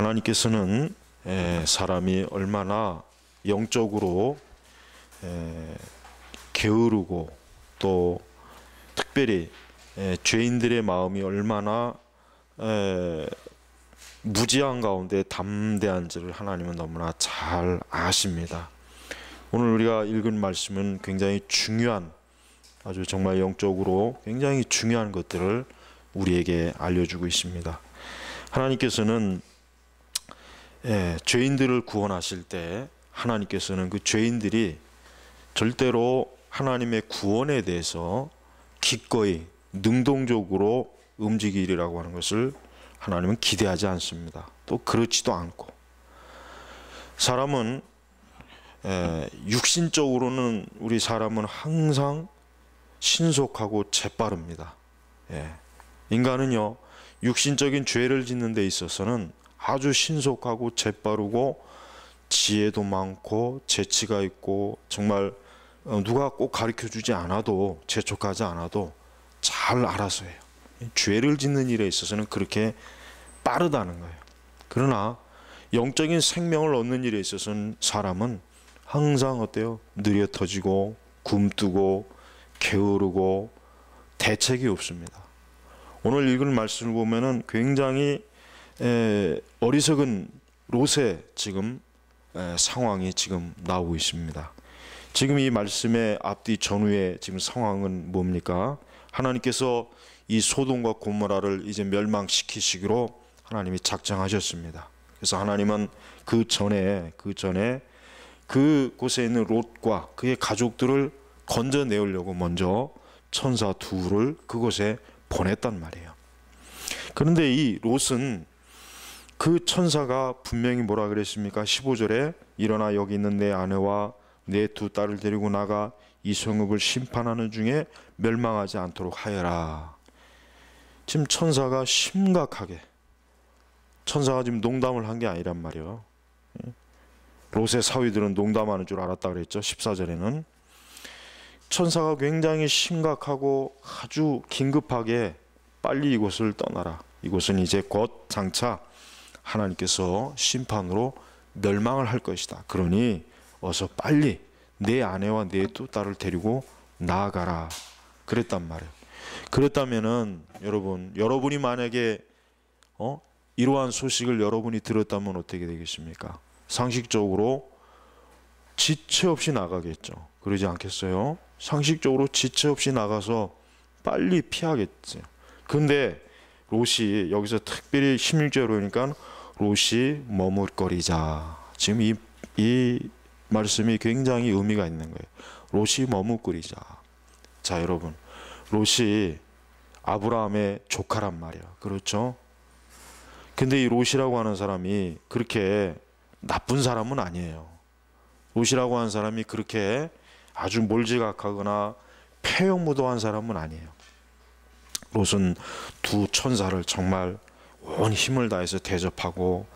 하나님께서는 사람이 얼마나 영적으로 게으르고 또 특별히 죄인들의 마음이 얼마나 무지한 가운데 담대한지를 하나님은 너무나 잘 아십니다. 오늘 우리가 읽은 말씀은 굉장히 중요한, 아주 정말 영적으로 굉장히 중요한 것들을 우리에게 알려주고 있습니다. 하나님께서는 죄인들을 구원하실 때 하나님께서는 그 죄인들이 절대로 하나님의 구원에 대해서 기꺼이 능동적으로 움직이리라고 하는 것을 하나님은 기대하지 않습니다. 또 그렇지도 않고, 사람은 육신적으로는 우리 사람은 항상 신속하고 재빠릅니다. 인간은요, 육신적인 죄를 짓는 데 있어서는 아주 신속하고 재빠르고 지혜도 많고 재치가 있고, 정말 누가 꼭 가르쳐 주지 않아도, 재촉하지 않아도 잘 알아서 해요. 죄를 짓는 일에 있어서는 그렇게 빠르다는 거예요. 그러나 영적인 생명을 얻는 일에 있어서는 사람은 항상 어때요? 느려 터지고 굼뜨고 게으르고 대책이 없습니다. 오늘 읽은 말씀을 보면은 굉장히 어리석은 롯의 지금 상황이 지금 나오고 있습니다. 지금 이 말씀의 앞뒤 전후의 지금 상황은 뭡니까? 하나님께서 이 소돔과 고모라를 이제 멸망시키시기로 하나님이 작정하셨습니다. 그래서 하나님은 그 전에 그곳에 있는 롯과 그의 가족들을 건져내려고 먼저 천사 둘을 그곳에 보냈단 말이에요. 그런데 이 롯은 그 천사가 분명히 뭐라 그랬습니까? 15절에 일어나 여기 있는 내 아내와 내 두 딸을 데리고 나가 이 성읍을 심판하는 중에 멸망하지 않도록 하여라. 지금 천사가 심각하게, 천사가 지금 농담을 한 게 아니란 말이에요. 롯의 사위들은 농담하는 줄 알았다 그랬죠. 14절에는 천사가 굉장히 심각하고 아주 긴급하게 빨리 이곳을 떠나라. 이곳은 이제 곧 장차 하나님께서 심판으로 멸망을 할 것이다. 그러니 어서 빨리 내 아내와 내 두 딸을 데리고 나아가라. 그랬단 말이에요. 그랬다면은 여러분이 만약에 이러한 소식을 여러분이 들었다면 어떻게 되겠습니까? 상식적으로 지체 없이 나가겠죠. 그러지 않겠어요? 상식적으로 지체 없이 나가서 빨리 피하겠죠. 근데 롯이 여기서 특별히 16절에 보니까 롯이 머뭇거리자. 지금 이 말씀이 굉장히 의미가 있는 거예요. 롯이 머뭇거리자. 자, 여러분, 롯이 아브라함의 조카란 말이야. 그렇죠? 근데 이 롯이라고 하는 사람이 그렇게 나쁜 사람은 아니에요. 롯이라고 하는 사람이 그렇게 아주 몰지각하거나 폐역무도한 사람은 아니에요. 롯은 두 천사를 정말 온 힘을 다해서 대접하고,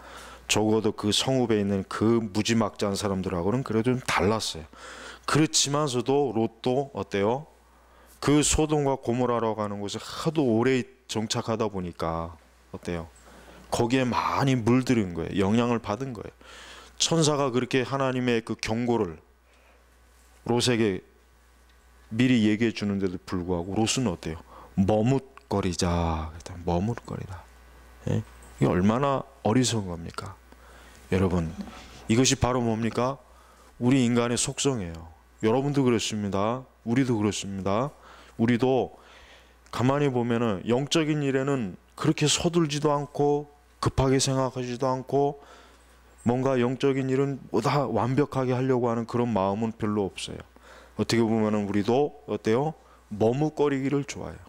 적어도 그 성읍에 있는 그 무지막지한 사람들하고는 그래도 좀 달랐어요. 그렇지만서도 롯도 어때요? 그 소돔과 고모라라고 하는 곳에 하도 오래 정착하다 보니까 어때요? 거기에 많이 물들은 거예요. 영향을 받은 거예요. 천사가 그렇게 하나님의 그 경고를 롯에게 미리 얘기해 주는데도 불구하고 롯은 어때요? 머뭇거리자. 머뭇거리다. 이게 얼마나 어리석은 겁니까? 여러분, 이것이 바로 뭡니까? 우리 인간의 속성이에요. 여러분도 그렇습니다. 우리도 그렇습니다. 우리도 가만히 보면은 영적인 일에는 그렇게 서둘지도 않고 급하게 생각하지도 않고, 뭔가 영적인 일은 다 완벽하게 하려고 하는 그런 마음은 별로 없어요. 어떻게 보면은 우리도 어때요? 머뭇거리기를 좋아해요.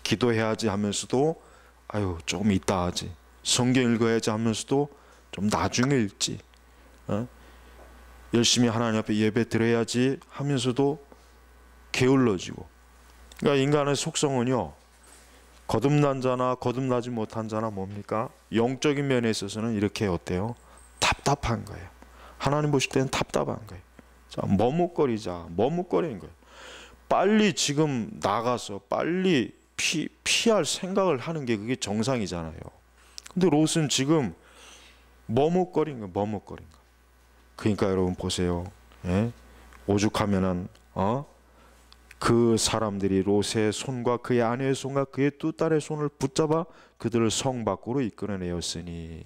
기도해야지 하면서도 조금 이따 하지. 성경 읽어야지 하면서도 좀 나중에 읽지. 열심히 하나님 앞에 예배 드려야지 하면서도 게을러지고. 그러니까 인간의 속성은요, 거듭난 자나 거듭나지 못한 자나 뭡니까? 영적인 면에 있어서는 이렇게 어때요? 답답한 거예요. 하나님 보실 때는 답답한 거예요. 자, 머뭇거리는 거예요. 빨리 지금 나가서 빨리 피할 생각을 하는 게 그게 정상이잖아요. 근데 롯은 지금 머뭇거린 거, 머뭇거린 거. 그러니까 여러분 보세요. 예? 오죽하면은 그 사람들이 롯의 손과 그의 아내의 손과 그의 두 딸의 손을 붙잡아 그들을 성 밖으로 이끌어내었으니,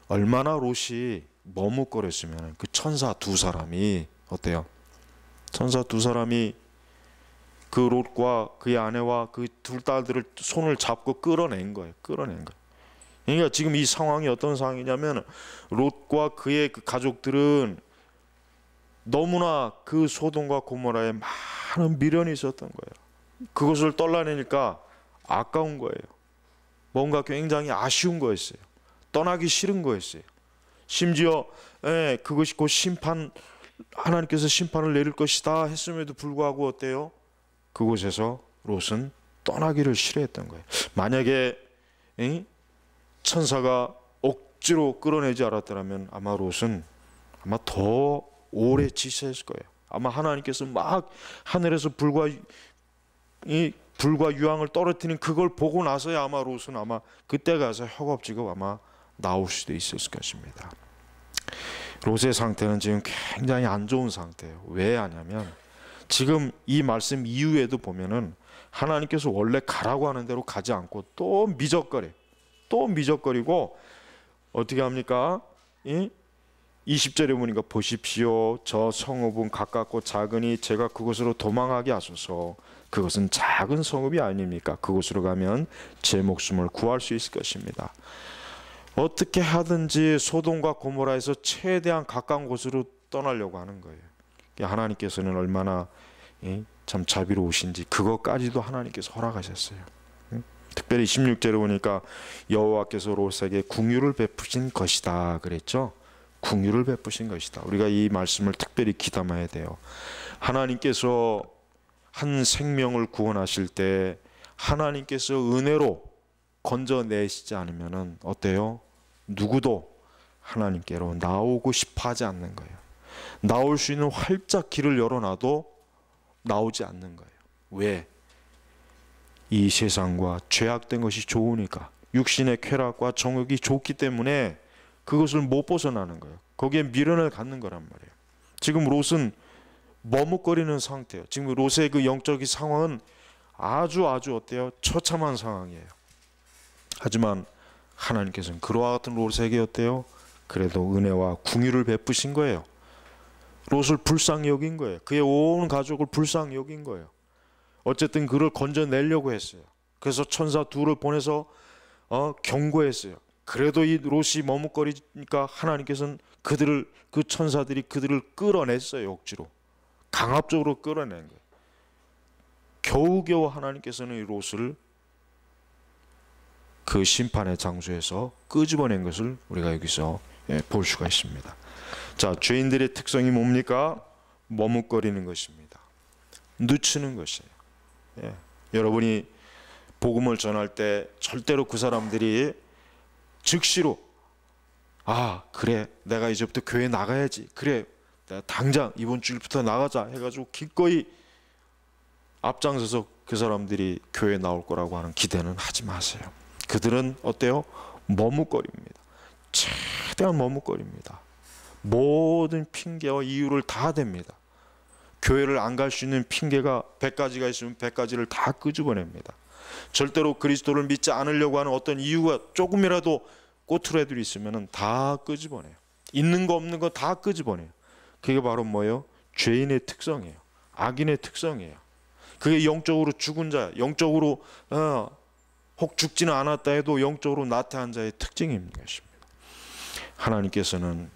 얼마나 롯이 머뭇거렸으면 그 천사 두 사람이 어때요? 천사 두 사람이 그 롯과 그의 아내와 그 두 딸들을 손을 잡고 끌어낸 거예요. 끌어낸 거예요. 그러니까 지금 이 상황이 어떤 상황이냐면, 롯과 그의 그 가족들은 너무나 그 소돔과 고모라에 많은 미련이 있었던 거예요. 그것을 떨라내니까 아까운 거예요. 뭔가 굉장히 아쉬운 거였어요. 떠나기 싫은 거였어요. 심지어 그것이 곧 하나님께서 심판을 내릴 것이다 했음에도 불구하고 어때요? 그곳에서 롯은 떠나기를 싫어했던 거예요. 만약에 천사가 억지로 끌어내지 않았더라면 아마 롯은 아마 더 오래 지체했을 거예요. 아마 하나님께서 막 하늘에서 불과 유황을 떨어뜨리는 그걸 보고 나서야 아마 롯은 아마 그때 가서 허겁지겁 아마 나올 수도 있었을 것입니다. 롯의 상태는 지금 굉장히 안 좋은 상태예요. 왜 하냐면 지금 이 말씀 이후에도 보면은 하나님께서 원래 가라고 하는 대로 가지 않고 또 미적거려. 또 미적거리고 어떻게 합니까? 20절에 보니까 보십시오. 저 성읍은 가깝고 작으니 제가 그곳으로 도망하게 하소서. 그것은 작은 성읍이 아닙니까? 그곳으로 가면 제 목숨을 구할 수 있을 것입니다. 어떻게 하든지 소돔과 고모라에서 최대한 가까운 곳으로 떠나려고 하는 거예요. 하나님께서는 얼마나 참 자비로우신지 그것까지도 하나님께서 허락하셨어요. 특별히 16절에 보니까 여호와께서 롯에게 긍휼을 베푸신 것이다 그랬죠. 긍휼을 베푸신 것이다. 우리가 이 말씀을 특별히 귀담아야 돼요. 하나님께서 한 생명을 구원하실 때 하나님께서 은혜로 건져내시지 않으면은 어때요? 누구도 하나님께로 나오고 싶어 하지 않는 거예요. 나올 수 있는 활짝 길을 열어놔도 나오지 않는 거예요. 왜? 이 세상과 죄악된 것이 좋으니까, 육신의 쾌락과 정욕이 좋기 때문에 그것을 못 벗어나는 거예요. 거기에 미련을 갖는 거란 말이에요. 지금 롯은 머뭇거리는 상태예요. 지금 롯의 그 영적인 상황은 아주 어때요? 처참한 상황이에요. 하지만 하나님께서는 그와 같은 롯에게 어때요? 그래도 은혜와 긍휼을 베푸신 거예요. 롯을 불쌍히 여긴 거예요. 그의 온 가족을 불쌍히 여긴 거예요. 어쨌든 그를 건져내려고 했어요. 그래서 천사 둘을 보내서 경고했어요. 그래도 이 롯이 머뭇거리니까 하나님께서는 그 천사들이 그들을 끌어냈어요. 억지로 강압적으로 끌어낸 거예요. 겨우겨우 하나님께서는 이 롯을 그 심판의 장소에서 끄집어낸 것을 우리가 여기서 볼 수가 있습니다. 자, 죄인들의 특성이 뭡니까? 머뭇거리는 것입니다. 늦추는 것이에요. 여러분이 복음을 전할 때 절대로 그 사람들이 즉시로 그래 내가 이제부터 교회 나가야지, 그래 내가 당장 이번 주일부터 나가자 해가지고 기꺼이 앞장서서 그 사람들이 교회에 나올 거라고 하는 기대는 하지 마세요. 그들은 어때요? 머뭇거립니다. 최대한 머뭇거립니다. 모든 핑계와 이유를 다 댑니다. 교회를 안 갈 수 있는 핑계가 100가지가 있으면 100가지를 다 끄집어냅니다. 절대로 그리스도를 믿지 않으려고 하는 어떤 이유가 조금이라도 꼬투리들이 있으면 다 끄집어내요. 있는 거 없는 거 다 끄집어내요. 그게 바로 뭐예요? 죄인의 특성이에요. 악인의 특성이에요. 그게 영적으로 죽은 자, 영적으로 혹 죽지는 않았다 해도 영적으로 나태한 자의 특징인 것입니다. 하나님께서는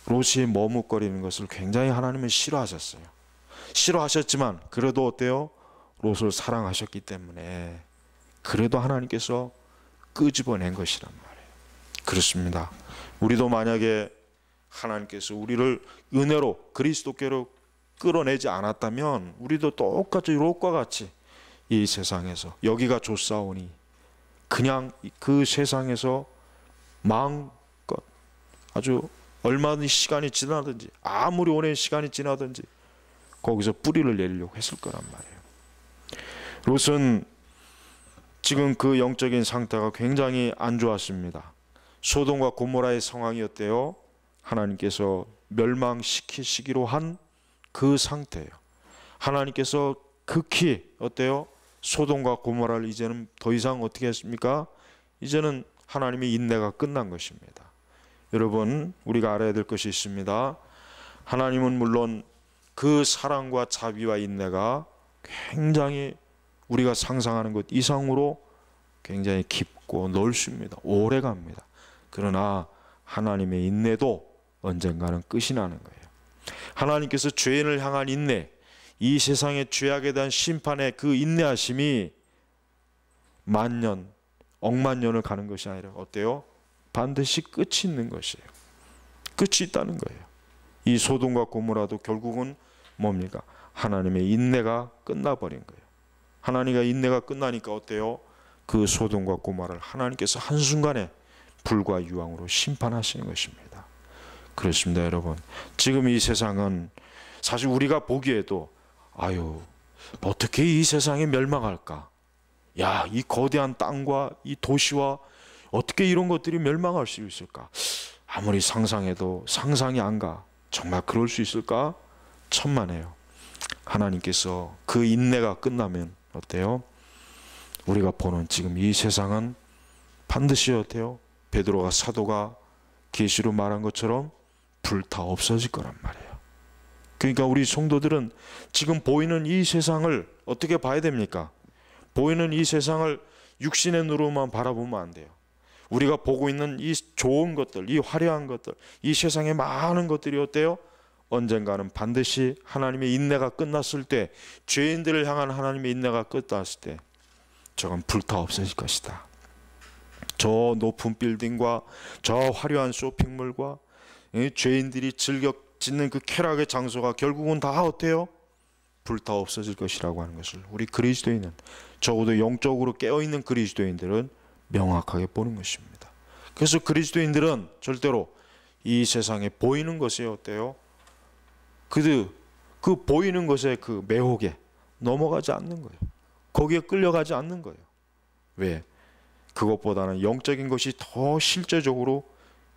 롯이 머뭇거리는 것을 굉장히 하나님은 싫어하셨어요. 싫어하셨지만 그래도 어때요? 롯을 사랑하셨기 때문에 그래도 하나님께서 끄집어낸 것이란 말이에요. 그렇습니다. 우리도 만약에 하나님께서 우리를 은혜로 그리스도께로 끌어내지 않았다면 우리도 똑같이 롯과 같이 이 세상에서 여기가 좋사오니 그냥 그 세상에서 마음껏 아주 얼마든지 시간이 지나든지 아무리 오랜 시간이 지나든지 거기서 뿌리를 내리려고 했을 거란 말이에요. 롯은 지금 그 영적인 상태가 굉장히 안 좋았습니다. 소돔과 고모라의 상황이 어때요? 하나님께서 멸망시키시기로 한 그 상태예요. 하나님께서 극히 어때요? 소돔과 고모라를 이제는 더 이상 어떻게 했습니까? 이제는 하나님의 인내가 끝난 것입니다. 여러분, 우리가 알아야 될 것이 있습니다. 하나님은 물론 그 사랑과 자비와 인내가 굉장히 우리가 상상하는 것 이상으로 굉장히 깊고 넓습니다. 오래 갑니다. 그러나 하나님의 인내도 언젠가는 끝이 나는 거예요. 하나님께서 죄인을 향한 인내, 이 세상의 죄악에 대한 심판의 그 인내하심이 만년, 억만 년을 가는 것이 아니라 어때요? 반드시 끝이 있는 것이에요. 끝이 있다는 거예요. 이 소돔과 고모라도 결국은 뭡니까? 하나님의 인내가 끝나버린 거예요. 하나님의 인내가 끝나니까 어때요? 그 소돔과 고모라를 하나님께서 한순간에 불과 유황으로 심판하시는 것입니다. 그렇습니다, 여러분. 지금 이 세상은 사실 우리가 보기에도 아유, 어떻게 이 세상이 멸망할까? 야, 이 거대한 땅과 이 도시와 어떻게 이런 것들이 멸망할 수 있을까? 아무리 상상해도 상상이 안 가. 정말 그럴 수 있을까? 천만에요. 하나님께서 그 인내가 끝나면 어때요? 우리가 보는 지금 이 세상은 반드시 어때요? 베드로가 사도가 계시로 말한 것처럼 불타 없어질 거란 말이에요. 그러니까 우리 성도들은 지금 보이는 이 세상을 어떻게 봐야 됩니까? 보이는 이 세상을 육신의 눈으로만 바라보면 안 돼요. 우리가 보고 있는 이 좋은 것들, 이 화려한 것들, 이 세상의 많은 것들이 어때요? 언젠가는 반드시 하나님의 인내가 끝났을 때, 죄인들을 향한 하나님의 인내가 끝났을 때 저건 불타 없어질 것이다. 저 높은 빌딩과 저 화려한 쇼핑몰과 죄인들이 즐겨 짓는 그 쾌락의 장소가 결국은 다 어때요? 불타 없어질 것이라고 하는 것을 우리 그리스도인은, 적어도 영적으로 깨어있는 그리스도인들은 명확하게 보는 것입니다. 그래서 그리스도인들은 절대로 이 세상에 보이는 것이 어때요? 그 보이는 것의 그 매혹에 넘어가지 않는 거예요. 거기에 끌려가지 않는 거예요. 왜? 그것보다는 영적인 것이 더 실제적으로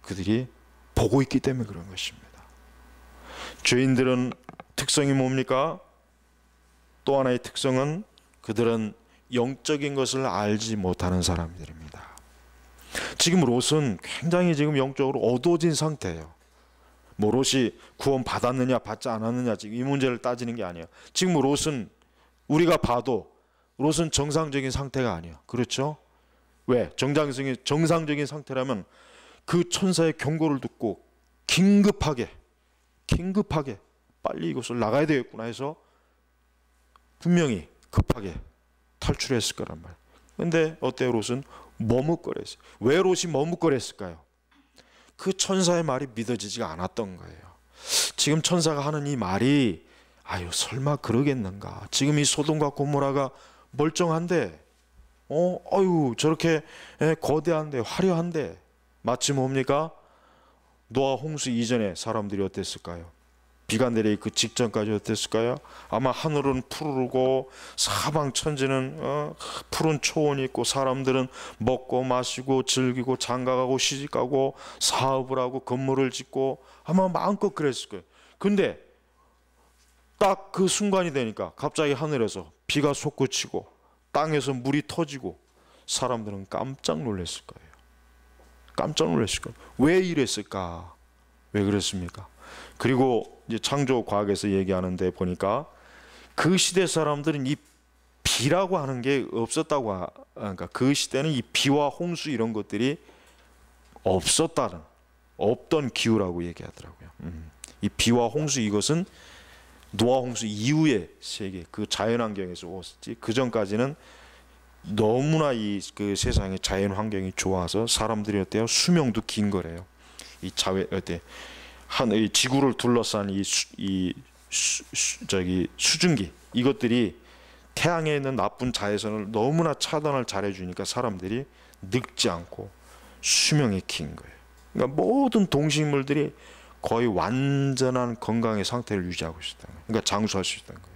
그들이 보고 있기 때문에 그런 것입니다. 죄인들은 특성이 뭡니까? 또 하나의 특성은 그들은 영적인 것을 알지 못하는 사람들입니다. 지금 롯은 굉장히 지금 영적으로 어두워진 상태예요. 뭐 롯이 구원 받았느냐 받지 않았느냐 지금 이 문제를 따지는 게 아니에요. 지금 롯은 우리가 봐도 롯은 정상적인 상태가 아니에요. 그렇죠? 왜? 정상적인 상태라면 그 천사의 경고를 듣고 긴급하게 빨리 이곳을 나가야 되겠구나 해서 분명히 급하게 탈출했을 거란 말이에요. 근데 어때요? 롯은 머뭇거렸어요. 왜 롯이 머뭇거렸을까요? 그 천사의 말이 믿어지지가 않았던 거예요. 지금 천사가 하는 이 말이 아유 설마 그러겠는가? 지금 이 소돔과 고모라가 멀쩡한데 어유 저렇게 거대한데 화려한데 마치 뭡니까? 노아 홍수 이전에 사람들이 어땠을까요? 비가 내리기 그 직전까지 어땠을까요? 아마 하늘은 푸르고 사방 천지는 푸른 초원이 있고 사람들은 먹고 마시고 즐기고 장가가고 시집가고 사업을 하고 건물을 짓고 아마 마음껏 그랬을 거예요. 근데 딱 그 순간이 되니까 갑자기 하늘에서 비가 솟구치고 땅에서 물이 터지고 사람들은 깜짝 놀랐을 거예요. 깜짝 놀랐을 거예요. 왜 이랬을까? 왜 그랬습니까? 그리고 이제 창조 과학에서 얘기하는데 보니까 그 시대 사람들은 이 비라고 하는 게 없었다고, 그러니까 그 시대는 이 비와 홍수 이런 것들이 없던 기후라고 얘기하더라고요. 이 비와 홍수 이것은 노아 홍수 이후의 세계 그 자연환경에서 왔지, 그 전까지는 너무나 그 세상의 자연 환경이 좋아서 사람들이 어때요? 수명도 긴 거래요. 이 지구를 둘러싼 수증기 이것들이 태양에 있는 나쁜 자외선을 너무나 차단을 잘해주니까 사람들이 늙지 않고 수명이 긴 거예요. 그러니까 모든 동식물들이 거의 완전한 건강의 상태를 유지하고 있었다는 거예요. 그러니까 장수할 수 있다는 거예요.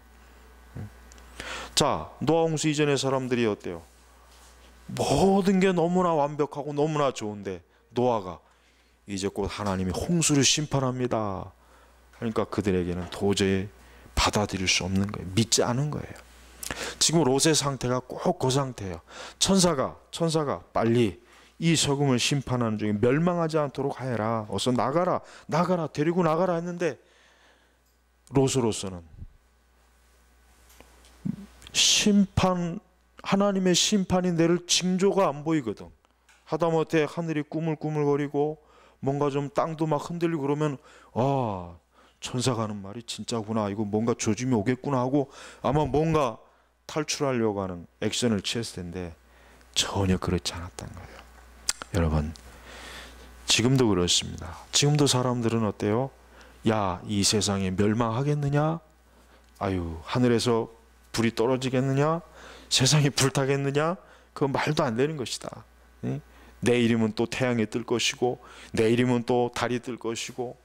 자, 노아 홍수 이전의 사람들이 어때요? 모든 게 너무나 완벽하고 너무나 좋은데 노아가 이제 곧 하나님이 홍수를 심판합니다. 그러니까 그들에게는 도저히 받아들일 수 없는 거예요. 믿지 않은 거예요. 지금 롯의 상태가 꼭 그 상태예요. 천사가 빨리 이 서금을 심판하는 중에 멸망하지 않도록 하여라. 어서 나가라, 데리고 나가라 했는데 롯으로서는 하나님의 심판이 내릴 징조가 안 보이거든. 하다못해 하늘이 꾸물꾸물거리고 뭔가 좀 땅도 막 흔들리고 그러면 천사가 하는 말이 진짜구나, 이거 뭔가 조짐이 오겠구나 하고 아마 뭔가 탈출하려고 하는 액션을 취했을 텐데 전혀 그렇지 않았던 거예요. 여러분, 지금도 그렇습니다. 지금도 사람들은 어때요? 야, 이 세상에 멸망하겠느냐? 하늘에서 불이 떨어지겠느냐? 세상이 불타겠느냐? 그건 말도 안 되는 것이다. 내일이면 또 태양이 뜰 것이고, 내일이면 또 달이 뜰 것이고,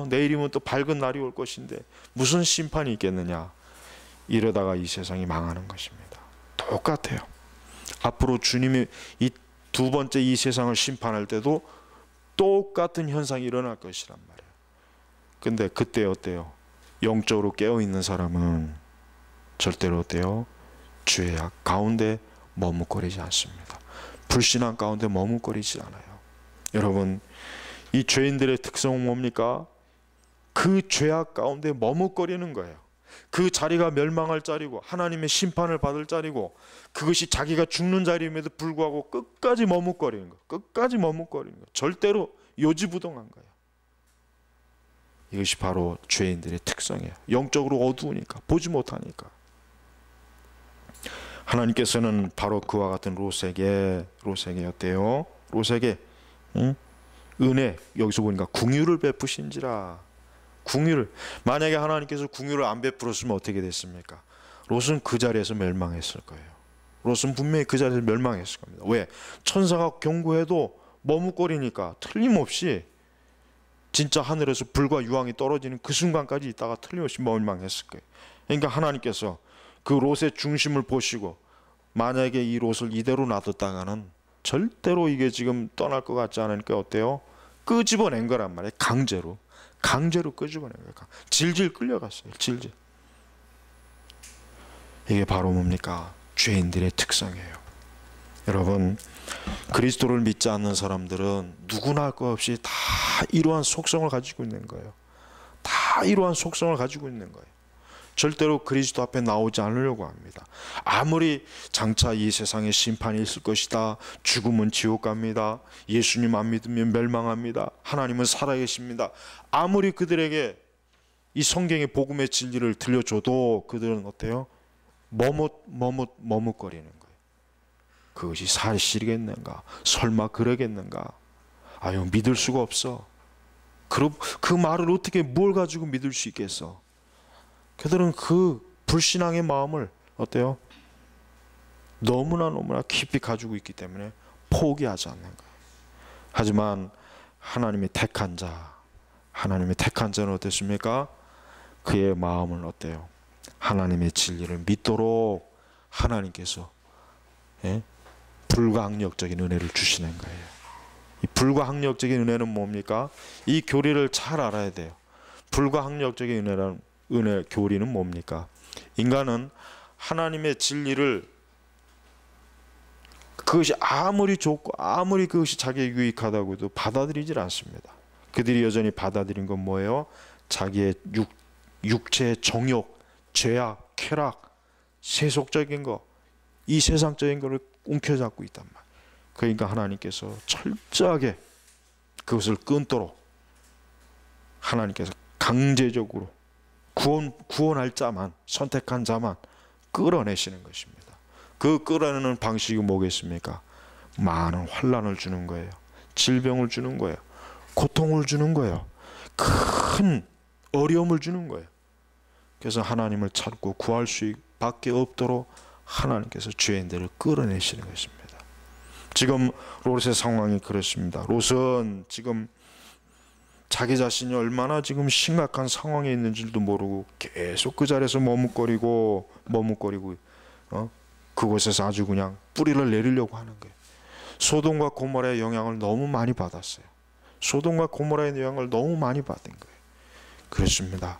내일이면 또 밝은 날이 올 것인데 무슨 심판이 있겠느냐? 이러다가 이 세상이 망하는 것입니다. 똑같아요. 앞으로 주님이 이 두 번째 이 세상을 심판할 때도 똑같은 현상이 일어날 것이란 말이에요. 근데 그때 어때요? 영적으로 깨어있는 사람은 절대로 어때요? 죄악 가운데 머뭇거리지 않습니다. 불신앙 가운데 머뭇거리지 않아요. 여러분, 이 죄인들의 특성은 뭡니까? 그 죄악 가운데 머뭇거리는 거예요. 그 자리가 멸망할 자리고 하나님의 심판을 받을 자리고 그것이 자기가 죽는 자리임에도 불구하고 끝까지 머뭇거리는 거예요. 끝까지 머뭇거리는 거예요. 절대로 요지부동한 거예요. 이것이 바로 죄인들의 특성이에요. 영적으로 어두우니까, 보지 못하니까. 하나님께서는 바로 그와 같은 롯에게 어때요? 롯에게 은혜, 여기서 보니까 궁유를 베푸신지라. 궁유를, 만약에 하나님께서 궁유를 안 베풀었으면 어떻게 됐습니까? 롯은 그 자리에서 멸망했을 거예요. 롯은 분명히 그 자리에서 멸망했을 겁니다. 왜? 천사가 경고해도 머뭇거리니까 틀림없이 진짜 하늘에서 불과 유황이 떨어지는 그 순간까지 있다가 틀림없이 멸망했을 거예요. 그러니까 하나님께서 그 롯의 중심을 보시고 만약에 이 롯을 이대로 놔뒀다가는 절대로 이게 지금 떠날 것 같지 않으니까 어때요? 끄집어낸 거란 말이에요. 강제로 끄집어낸 거예요. 질질 끌려갔어요. 질질. 이게 바로 뭡니까? 죄인들의 특성이에요. 여러분, 그리스도를 믿지 않는 사람들은 누구나 할 것 없이 다 이러한 속성을 가지고 있는 거예요. 다 이러한 속성을 가지고 있는 거예요. 절대로 그리스도 앞에 나오지 않으려고 합니다. 아무리 장차 이 세상에 심판이 있을 것이다, 죽으면 지옥 갑니다, 예수님 안 믿으면 멸망합니다, 하나님은 살아계십니다, 아무리 그들에게 이 성경의 복음의 진리를 들려줘도 그들은 어때요? 머뭇거리는 거예요. 그것이 사실이겠는가? 설마 그러겠는가? 믿을 수가 없어. 그 말을 어떻게 뭘 가지고 믿을 수 있겠어? 그들은 그 불신앙의 마음을 어때요? 너무나 깊이 가지고 있기 때문에 포기하지 않는 거예요. 하지만 하나님의 택한 자는 어땠습니까? 그의 마음은 어때요? 하나님의 진리를 믿도록 하나님께서 불가항력적인 은혜를 주시는 거예요. 이 불가항력적인 은혜는 뭡니까? 이 교리를 잘 알아야 돼요. 불가항력적인 교리는 뭡니까? 인간은 하나님의 진리를 그것이 아무리 좋고 아무리 그것이 자기에게 유익하다고 해도 받아들이질 않습니다. 그들이 여전히 받아들인 건 뭐예요? 자기의 육체의 정욕, 죄악, 쾌락, 세속적인 거, 이 세상적인 거를 움켜잡고 있단 말이에요. 그러니까 하나님께서 철저하게 그것을 끊도록 하나님께서 강제적으로 구원할 자만, 선택한 자만 끌어내시는 것입니다. 그 끌어내는 방식이 뭐겠습니까? 많은 환난을 주는 거예요. 질병을 주는 거예요. 고통을 주는 거예요. 큰 어려움을 주는 거예요. 그래서 하나님을 찾고 구할 수밖에 없도록 하나님께서 죄인들을 끌어내시는 것입니다. 지금 롯의 상황이 그렇습니다. 롯은 지금 자기 자신이 얼마나 지금 심각한 상황에 있는지도 모르고 계속 그 자리에서 머뭇거리고 그곳에서 아주 그냥 뿌리를 내리려고 하는 거예요. 소돔과 고모라의 영향을 너무 많이 받았어요. 소돔과 고모라의 영향을 너무 많이 받은 거예요. 그렇습니다.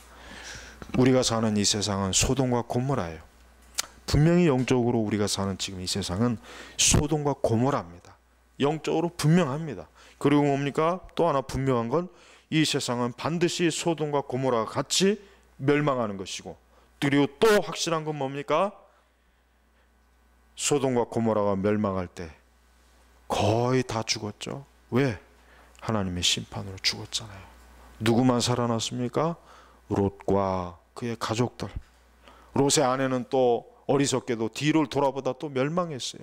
우리가 사는 이 세상은 소돔과 고모라예요. 분명히 영적으로 우리가 사는 지금 이 세상은 소돔과 고모라입니다. 영적으로 분명합니다. 그리고 뭡니까? 또 하나 분명한 건 이 세상은 반드시 소돔과 고모라가 같이 멸망하는 것이고, 그리고 또 확실한 건 뭡니까? 소돔과 고모라가 멸망할 때 거의 다 죽었죠. 왜? 하나님의 심판으로 죽었잖아요. 누구만 살아났습니까? 롯과 그의 가족들. 롯의 아내는 또 어리석게도 뒤를 돌아보다 또 멸망했어요.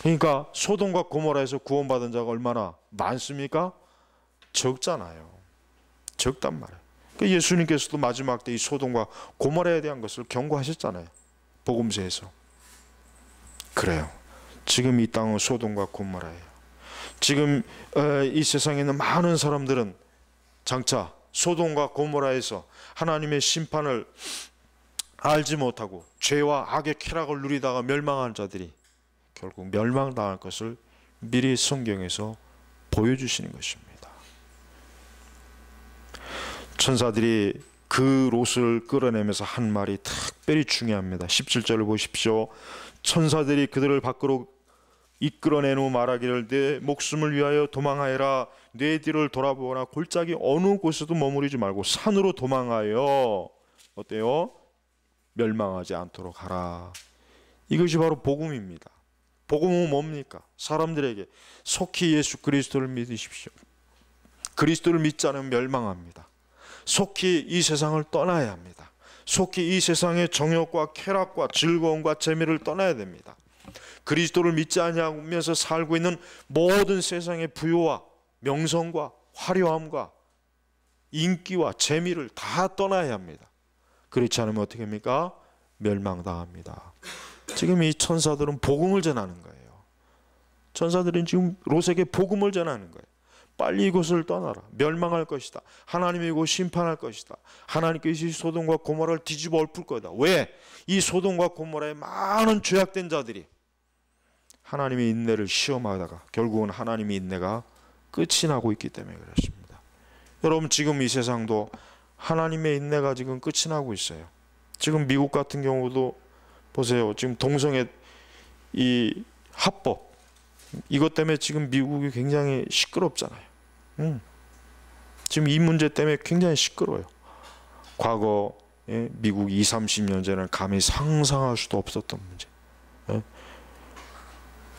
그러니까 소돔과 고모라에서 구원받은 자가 얼마나 많습니까? 적잖아요. 적단 말이에요. 그러니까 예수님께서도 마지막 때 이 소돔과 고모라에 대한 것을 경고하셨잖아요. 복음서에서. 그래요. 지금 이 땅은 소돔과 고모라예요. 지금 이 세상에 있는 많은 사람들은 장차 소돔과 고모라에서 하나님의 심판을 알지 못하고 죄와 악의 쾌락을 누리다가 멸망하는 자들이 결국 멸망당할 것을 미리 성경에서 보여주시는 것입니다. 천사들이 그 롯을 끌어내면서 한 말이 특별히 중요합니다. 17절을 보십시오. 천사들이 그들을 밖으로 이끌어낸 후 말하기를 내 목숨을 위하여 도망하여라. 내 뒤를 돌아보거나 골짜기 어느 곳에도 머무르지 말고 산으로 도망하여 어때요? 멸망하지 않도록 하라. 이것이 바로 복음입니다. 복음은 뭡니까? 사람들에게 속히 예수 그리스도를 믿으십시오. 그리스도를 믿지 않으면 멸망합니다. 속히 이 세상을 떠나야 합니다. 속히 이 세상의 정욕과 쾌락과 즐거움과 재미를 떠나야 됩니다. 그리스도를 믿지 않으면서 살고 있는 모든 세상의 부요와 명성과 화려함과 인기와 재미를 다 떠나야 합니다. 그렇지 않으면 어떻게 합니까? 멸망당합니다. 지금 이 천사들은 복음을 전하는 거예요. 천사들은 지금 롯에게 복음을 전하는 거예요. 빨리 이곳을 떠나라. 멸망할 것이다. 하나님이 이곳 심판할 것이다. 하나님께서 이 소돔과 고모라를 뒤집어 엎을 거다. 왜? 이 소돔과 고모라의 많은 죄악된 자들이 하나님의 인내를 시험하다가 결국은 하나님의 인내가 끝이 나고 있기 때문에 그렇습니다. 여러분 지금 이 세상도 하나님의 인내가 지금 끝이 나고 있어요. 지금 미국 같은 경우도 보세요. 지금 동성애 이 합법 이것 때문에 지금 미국이 굉장히 시끄럽잖아요. 지금 이 문제 때문에 굉장히 시끄러워요. 과거 미국 20, 30년 전에는 감히 상상할 수도 없었던 문제.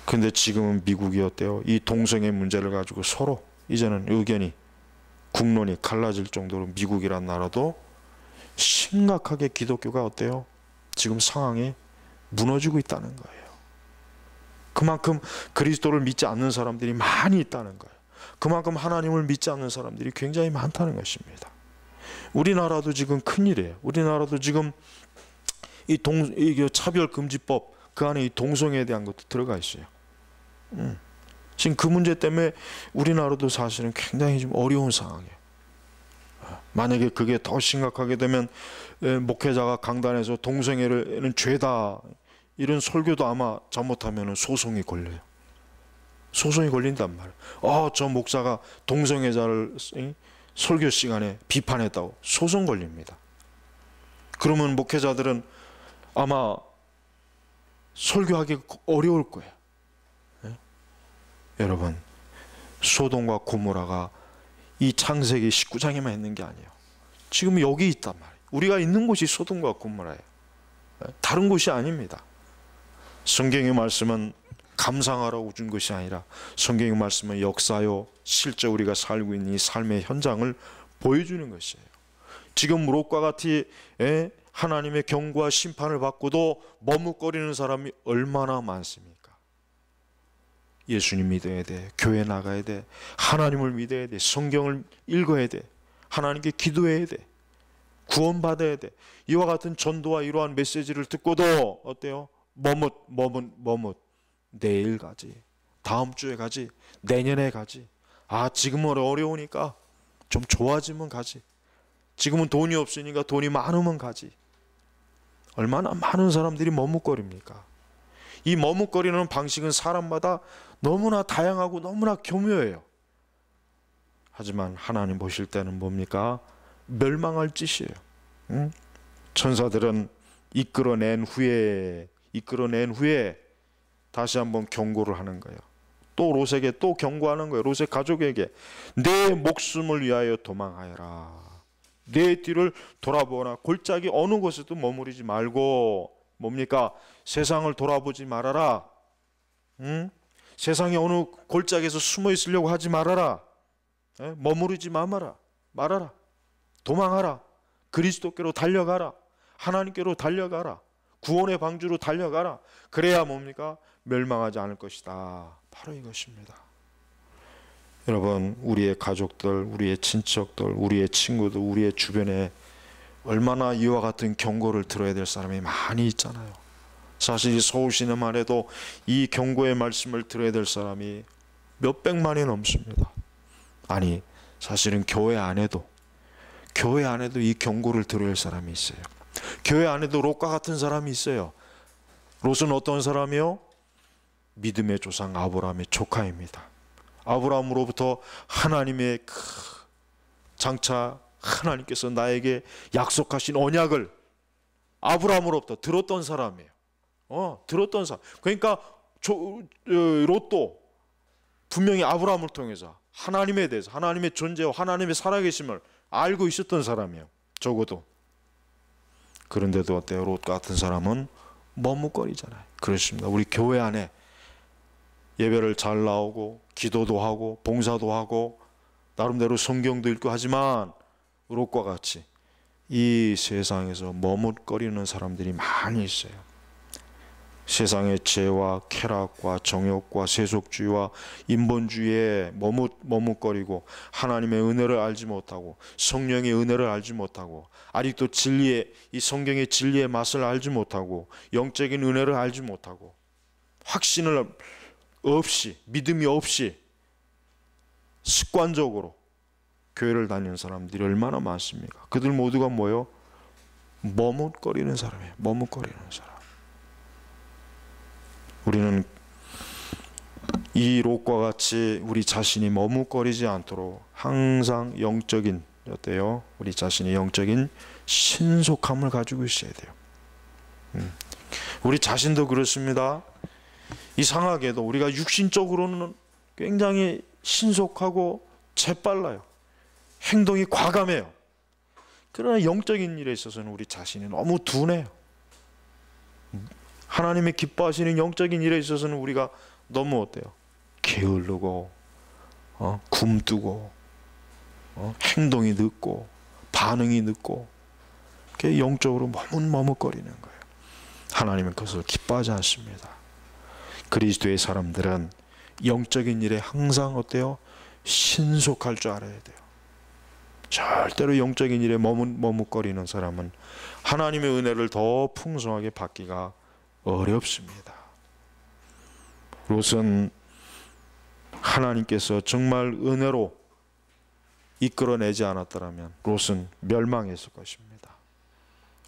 근데 지금은 미국이 어때요? 이 동성애 문제를 가지고 서로 이제는 의견이 국론이 갈라질 정도로 미국이란 나라도 심각하게 기독교가 어때요? 지금 상황이 무너지고 있다는 거예요. 그만큼 그리스도를 믿지 않는 사람들이 많이 있다는 거예요. 그만큼 하나님을 믿지 않는 사람들이 굉장히 많다는 것입니다. 우리나라도 지금 큰일이에요. 우리나라도 지금 이 차별금지법 그 안에 이 동성애에 대한 것도 들어가 있어요. 지금 그 문제 때문에 우리나라도 사실은 굉장히 좀 어려운 상황이에요. 만약에 그게 더 심각하게 되면 목회자가 강단에서 동성애는 죄다 이런 설교도 아마 잘못하면 소송이 걸려요. 소송이 걸린단 말이에요. 저 목사가 동성애자를 설교 시간에 비판했다고 소송 걸립니다. 그러면 목회자들은 아마 설교하기 어려울 거예요. 여러분 소돔과 고모라가 이 창세기 19장에만 있는 게 아니에요. 지금 여기 있단 말이에요. 우리가 있는 곳이 소돔과 고모라예요. 다른 곳이 아닙니다. 성경의 말씀은 감상하라고 준 것이 아니라 성경의 말씀은 역사요 실제 우리가 살고 있는 이 삶의 현장을 보여주는 것이에요. 지금 롯과 같이 하나님의 경고와 심판을 받고도 머뭇거리는 사람이 얼마나 많습니까? 예수님 믿어야 돼. 교회 나가야 돼. 하나님을 믿어야 돼. 성경을 읽어야 돼. 하나님께 기도해야 돼. 구원받아야 돼. 이와 같은 전도와 이러한 메시지를 듣고도 어때요? 머뭇 내일 가지, 다음 주에 가지, 내년에 가지. 지금은 어려우니까 좀 좋아지면 가지. 지금은 돈이 없으니까 돈이 많으면 가지. 얼마나 많은 사람들이 머뭇거립니까? 이 머뭇거리는 방식은 사람마다 너무나 다양하고 너무나 교묘해요. 하지만 하나님 보실 때는 뭡니까? 멸망할 짓이에요. 응? 천사들은 이끌어낸 후에 다시 한번 경고를 하는 거예요. 또 롯에게 또 경고하는 거예요. 롯의 가족에게 내 목숨을 위하여 도망하여라. 내 뒤를 돌아보거나 골짜기 어느 곳에도 머무르지 말고 뭡니까? 세상을 돌아보지 말아라. 응? 세상에 어느 골짜기에서 숨어 있으려고 하지 말아라. 머무르지 말아라. 도망하라. 그리스도께로 달려가라. 하나님께로 달려가라. 구원의 방주로 달려가라. 그래야 뭡니까? 멸망하지 않을 것이다. 바로 이것입니다. 여러분, 우리의 가족들, 우리의 친척들, 우리의 친구들, 우리의 주변에 얼마나 이와 같은 경고를 들어야 될 사람이 많이 있잖아요. 사실 서울시내만 해도 이 경고의 말씀을 들어야 될 사람이 몇백만이 넘습니다. 아니, 사실은 교회 안에도 이 경고를 들어야 할 사람이 있어요. 교회 안에도 롯과 같은 사람이 있어요. 롯은 어떤 사람이요? 믿음의 조상 아브라함의 조카입니다. 아브라함으로부터 하나님의 장차 하나님께서 나에게 약속하신 언약을 아브라함으로부터 들었던 사람이에요. 들었던 사람. 그러니까 롯도 분명히 아브라함을 통해서 하나님에 대해서, 하나님의 존재와 하나님의 살아계심을 알고 있었던 사람이에요. 적어도. 그런데도 어때요? 롯 같은 사람은 머뭇거리잖아요. 그렇습니다. 우리 교회 안에 예배를 잘 나오고 기도도 하고 봉사도 하고 나름대로 성경도 읽고 하지만 롯과 같이 이 세상에서 머뭇거리는 사람들이 많이 있어요. 세상의 죄와 쾌락과 정욕과 세속주의와 인본주의에 머뭇거리고 하나님의 은혜를 알지 못하고 성령의 은혜를 알지 못하고 아직도 이 성경의 진리의 맛을 알지 못하고 영적인 은혜를 알지 못하고 확신을 없이, 믿음이 없이 습관적으로 교회를 다니는 사람들이 얼마나 많습니까? 그들 모두가 뭐예요? 머뭇거리는 사람이에요. 머뭇거리는 사람. 우리는 이 롯과 같이 우리 자신이 머뭇거리지 않도록 항상 영적인 어때요? 우리 자신이 영적인 신속함을 가지고 있어야 돼요. 우리 자신도 그렇습니다. 이상하게도 우리가 육신적으로는 굉장히 신속하고 재빨라요. 행동이 과감해요. 그러나 영적인 일에 있어서는 우리 자신이 너무 둔해요. 하나님의 기뻐하시는 영적인 일에 있어서는 우리가 너무 어때요? 게으르고 굼뜨고 행동이 늦고 반응이 늦고 영적으로 머뭇거리는 거예요. 하나님은 그것을 기뻐하지 않습니다. 그리스도의 사람들은 영적인 일에 항상 어때요? 신속할 줄 알아야 돼요. 절대로 영적인 일에 머뭇거리는 사람은 하나님의 은혜를 더 풍성하게 받기가 어렵습니다. 롯은 하나님께서 정말 은혜로 이끌어내지 않았더라면 롯은 멸망했을 것입니다.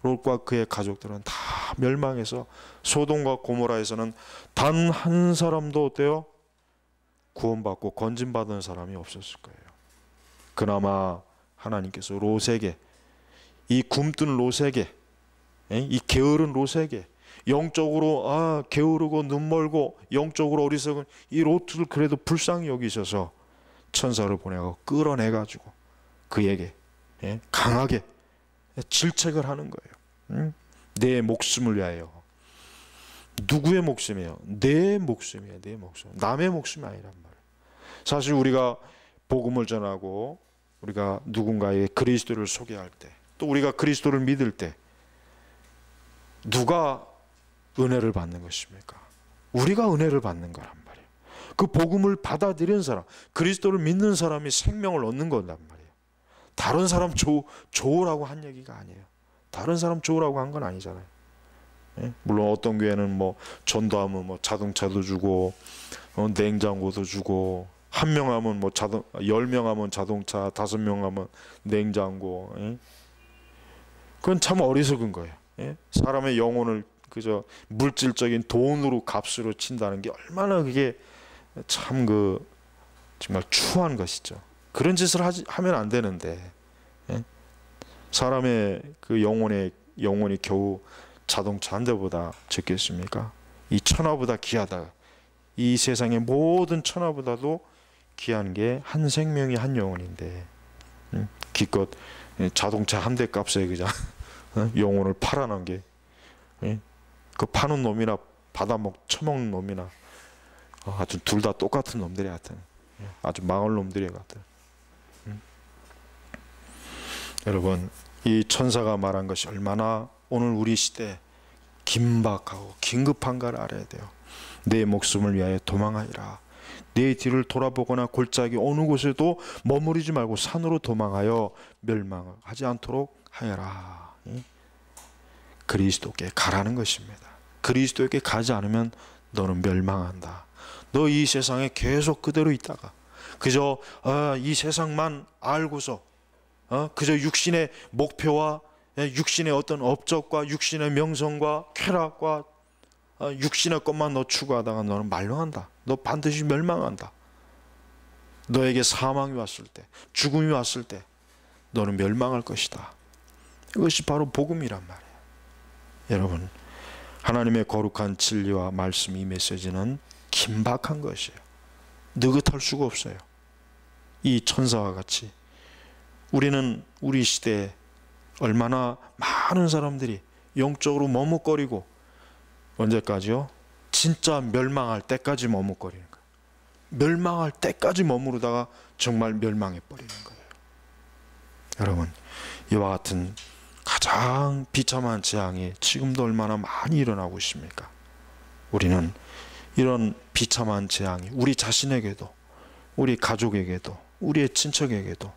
롯과 그의 가족들은 다 멸망해서 소돔과 고모라에서는 단 한 사람도 어때요? 구원받고 건진받은 사람이 없었을 거예요. 그나마 하나님께서 롯에게, 이 굼뜬 롯에게, 이 게으른 롯에게, 영적으로 게으르고 눈멀고 영적으로 어리석은 이 롯을 그래도 불쌍히 여기셔서 천사를 보내고 끌어내가지고 그에게 강하게 질책을 하는 거예요. 내 목숨을 위하여. 누구의 목숨이에요? 내 목숨이에요. 내 목숨. 남의 목숨이 아니란 말이에요. 사실 우리가 복음을 전하고 우리가 누군가에게 그리스도를 소개할 때, 또 우리가 그리스도를 믿을 때 누가 은혜를 받는 것입니까? 우리가 은혜를 받는 거란 말이에요. 그 복음을 받아들이는 사람, 그리스도를 믿는 사람이 생명을 얻는 거란 말이에요. 다른 사람 좋으라고 한 얘기가 아니에요. 다른 사람 좋으라고 한 건 아니잖아요. 물론 어떤 교회는 뭐 전도하면 뭐 자동차도 주고 냉장고도 주고, 한 명 하면 뭐 10명 하면 자동차, 5명 하면 냉장고. 그건 참 어리석은 거예요. 사람의 영혼을 그저 물질적인 돈으로 값으로 친다는 게 얼마나 그게 참 정말 추한 것이죠. 그런 짓을 하면 안 되는데, 예? 사람의 그 영혼이 겨우 자동차 한 대보다 적겠습니까? 이 천하보다 귀하다. 이 세상의 모든 천하보다도 귀한 게 한 생명이 한 영혼인데, 기껏 자동차 한 대 값에 그냥 영혼을 팔아놓은 게, 그 파는 놈이나 처먹는 놈이나 하여튼 둘 다 똑같은 놈들이 하여튼 아주 망할 놈들이 같은. 여러분, 이 천사가 말한 것이 얼마나 오늘 우리 시대에 긴박하고 긴급한가를 알아야 돼요. 내 목숨을 위하여 도망하리라. 내 뒤를 돌아보거나 골짜기 어느 곳에도 머무르지 말고 산으로 도망하여 멸망하지 않도록 하여라. 그리스도께 가라는 것입니다. 그리스도께 가지 않으면 너는 멸망한다. 너 이 세상에 계속 그대로 있다가 그저 이 세상만 알고서 그저 육신의 목표와 육신의 어떤 업적과 육신의 명성과 쾌락과 육신의 것만 너 추구하다가 너는 멸망한다. 너 반드시 멸망한다. 너에게 사망이 왔을 때, 죽음이 왔을 때 너는 멸망할 것이다. 이것이 바로 복음이란 말이에요. 여러분, 하나님의 거룩한 진리와 말씀, 이 메시지는 긴박한 것이에요. 느긋할 수가 없어요. 이 천사와 같이 우리는 우리 시대에 얼마나 많은 사람들이 영적으로 머뭇거리고, 언제까지요? 진짜 멸망할 때까지 머뭇거리는 거예요. 멸망할 때까지 머무르다가 정말 멸망해 버리는 거예요. 여러분, 이와 같은 가장 비참한 재앙이 지금도 얼마나 많이 일어나고 있습니까? 우리는 이런 비참한 재앙이 우리 자신에게도, 우리 가족에게도, 우리의 친척에게도,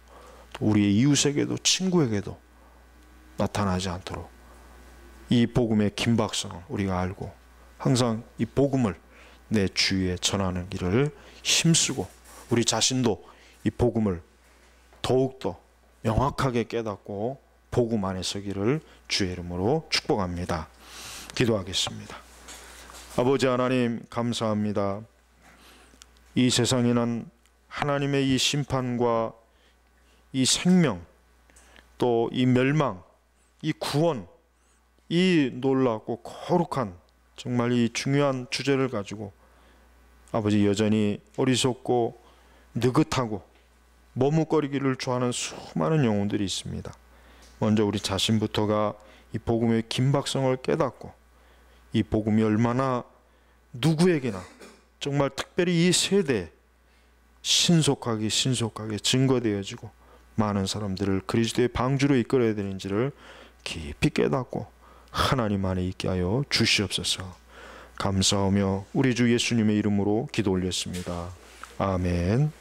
우리의 이웃에게도, 친구에게도 나타나지 않도록 이 복음의 긴박성을 우리가 알고 항상 이 복음을 내 주위에 전하는 일을 힘쓰고, 우리 자신도 이 복음을 더욱더 명확하게 깨닫고 복음 안에 서기를 주의 이름으로 축복합니다. 기도하겠습니다. 아버지 하나님, 감사합니다. 이 세상에는 하나님의 이 심판과 이 생명, 또 이 멸망, 이 구원, 이 놀랍고 거룩한 정말 이 중요한 주제를 가지고 아버지 여전히 어리석고 느긋하고 머뭇거리기를 좋아하는 수많은 영혼들이 있습니다. 먼저 우리 자신부터가 이 복음의 긴박성을 깨닫고 이 복음이 얼마나 누구에게나 정말 특별히 이 세대에 신속하게 증거되어지고 많은 사람들을 그리스도의 방주로 이끌어야 되는지를 깊이 깨닫고 하나님 안에 있게 하여 주시옵소서. 감사하며 우리 주 예수님의 이름으로 기도 올렸습니다. 아멘.